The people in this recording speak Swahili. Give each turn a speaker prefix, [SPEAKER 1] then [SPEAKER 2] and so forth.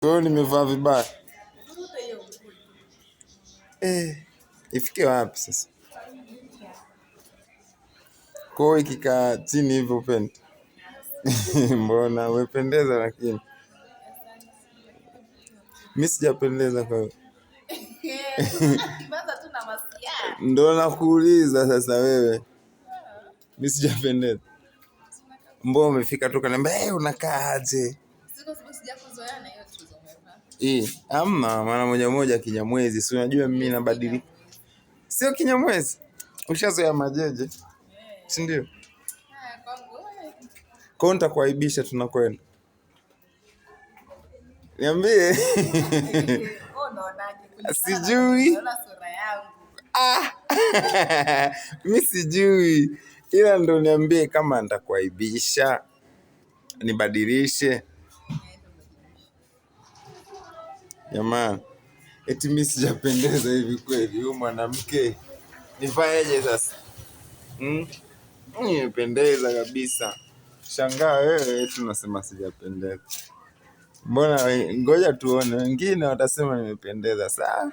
[SPEAKER 1] Kwa nimevaa vibaya. Ifike wapi sasa? Kwa ikikaa chini hivyo upende. Mbona umependeza lakini. Mimi sijapendeza kwa hiyo. Ndio nakuuliza sasa wewe. Mimi sijapendeza. Mbona umefika tu kaniambia unakaa aje? Sijakuzoea na hiyo tuzo. Ama mara moja Kinyamwezi, si unajua mimi nabadilika. Sio Kinyamwezi. Ushazoea majeje. Si ndio? Kwa nitakuaibisha tunakwenda. Niambie. Sijui. Mimi sijui. Ila ndo niambie kama nitakuaibisha. Nibadilishe. Jamani. Eti mimi sijapendeza hivi kweli huyu mwanamke. Nifanyeje sasa? Nimependeza kabisa. Shangaa wewe eti unasema sijapendeza. Mbona ngoja tuone wengine watasema nimependeza. Sawa?